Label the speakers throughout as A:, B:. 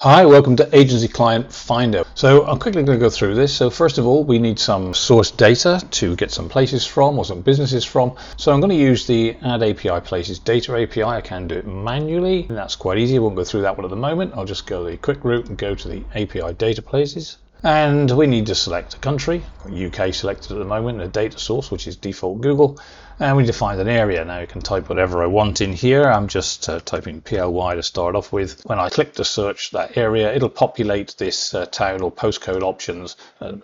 A: Hi, welcome to Agency Client Finder. So I'm quickly going to go through this. So first of all, we need some source data to get some places from or some businesses from. So I'm going to use the Add API Places Data API. I can do it manually, and that's quite easy. I won't go through that one at the moment. I'll just go the quick route and go to the API Data Places. And we need to select a country, UK selected at the moment, a data source, which is default Google. And we need to find an area. Now you can type whatever I want in here. I'm just typing PLY to start off with. When I click to search that area, it'll populate this town or postcode options.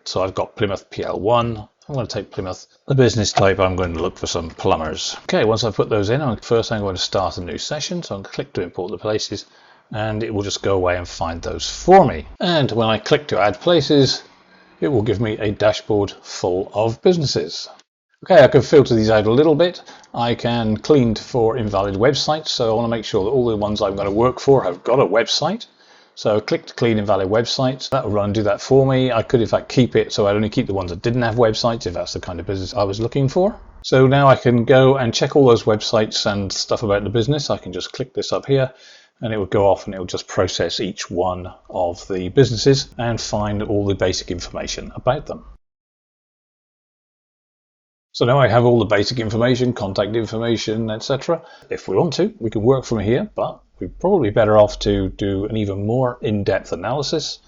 A: So I've got Plymouth PL1. I'm going to take Plymouth. The business type, I'm going to look for some plumbers. Okay, once I've put those in, first I'm going to start a new session. So I'm going to click to import the places, and it will just go away and find those for me. And when I click to add places, it will give me a dashboard full of businesses. Okay, I can filter these out a little bit. I can clean for invalid websites, so I want to make sure that all the ones I'm going to work for have got a website. So click to clean invalid websites. That will run and do that for me. I could in fact keep it so I'd only keep the ones that didn't have websites if that's the kind of business I was looking for. So now I can go and check all those websites and stuff about the business. I can just click this up here, and it will go off and it will just process each one of the businesses and find all the basic information about them. So now I have all the basic information, contact information, etc. If we want to, we can work from here, but we're probably better off to do an even more in-depth analysis.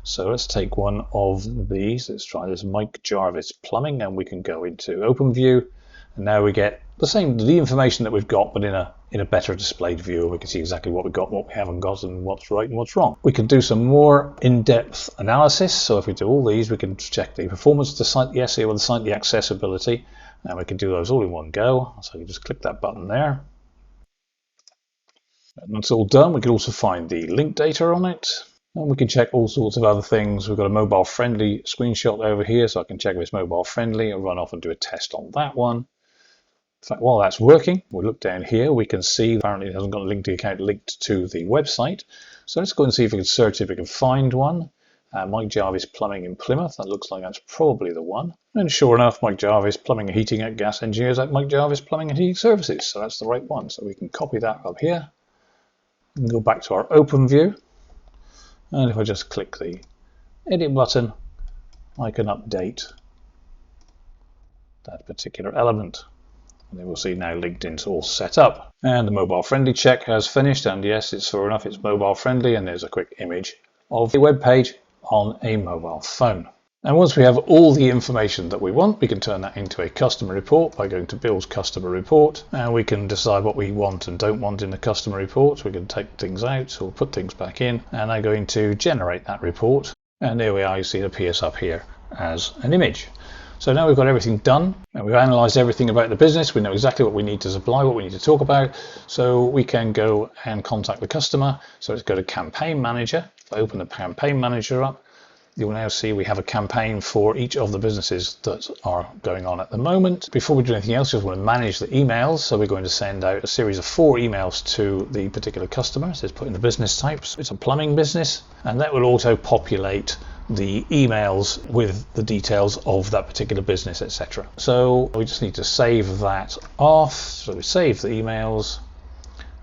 A: So let's take one of these. Let's try this Mike Jarvis Plumbing, and we can go into OpenView. And now we get the information that we've got, but in a better displayed view. We can see exactly what we've got, what we haven't got, and what's right and what's wrong. We can do some more in-depth analysis. So if we do all these, we can check the performance of the site, the SEO of the site, the accessibility, and we can do those all in one go. So you just click that button there. And that's all done. We can also find the link data on it. And we can check all sorts of other things. We've got a mobile friendly screenshot over here, so I can check if it's mobile friendly. I'll run off and do a test on that one. In fact, while that's working, we'll look down here. We can see apparently it hasn't got a link to the account linked to the website. So let's go and see if we can search if we can find one. Mike Jarvis Plumbing in Plymouth. That looks like that's probably the one. And sure enough, Mike Jarvis Plumbing and Heating at Gas Engineers at Mike Jarvis Plumbing and Heating Services. So that's the right one. So we can copy that up here and go back to our OpenView. And if I just click the edit button, I can update that particular element. And then we'll see now LinkedIn's all set up. And the mobile friendly check has finished. And yes, it's sure enough, it's mobile friendly. And there's a quick image of the web page on a mobile phone. And once we have all the information that we want, we can turn that into a customer report by going to Build Customer Report. And we can decide what we want and don't want in the customer report. We can take things out or put things back in. And I'm going to generate that report. And there we are, you see it appears up here as an image. So now we've got everything done and we've analysed everything about the business. We know exactly what we need to supply, what we need to talk about. So we can go and contact the customer. So let's go to Campaign Manager. If I open the Campaign Manager up, you'll now see we have a campaign for each of the businesses that are going on at the moment. Before we do anything else, we just want to manage the emails. So we're going to send out a series of 4 emails to the particular customer. So let's put in the business types. It's a plumbing business, and that will auto populate the emails with the details of that particular business, etc. So we just need to save that off. So we save the emails.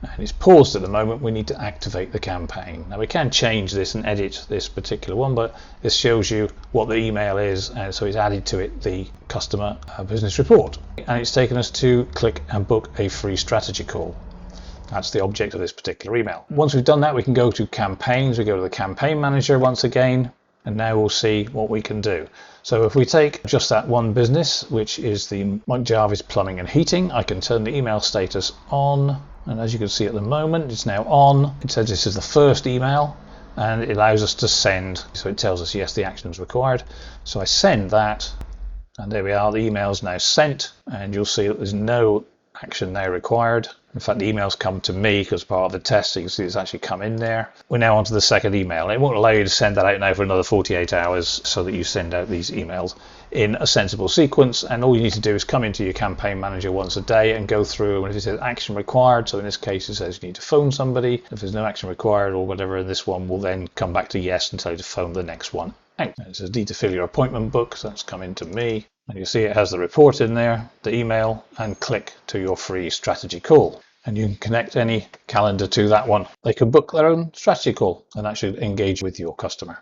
A: And it's paused at the moment. We need to activate the campaign. Now we can change this and edit this particular one, but this shows you what the email is, and so it's added to it the customer business report. And it's taken us to click and book a free strategy call. That's the object of this particular email. Once we've done that, we can go to campaigns. We go to the campaign manager once again, and now we'll see what we can do. So if we take just that one business, which is the Mike Jarvis Plumbing and Heating, I can turn the email status on. And as you can see at the moment, it's now on. It says this is the first email, and it allows us to send. So it tells us, yes, the action is required. So I send that, and there we are. The email is now sent, and you'll see that there's no action now required. In fact, the emails come to me because part of the test, so you can see it's actually come in there. We're now on to the second email. It won't allow you to send that out now for another 48 hours so that you send out these emails in a sensible sequence. And all you need to do is come into your campaign manager once a day and go through, and if it says action required, so in this case it says you need to phone somebody. If there's no action required or whatever, this one will then come back to yes and tell you to phone the next one out. It says need to fill your appointment book, so that's come into me. And you see it has the report in there, the email, and click to your free strategy call. and you can connect any calendar to that one. They can book their own strategy call and actually engage with your customer.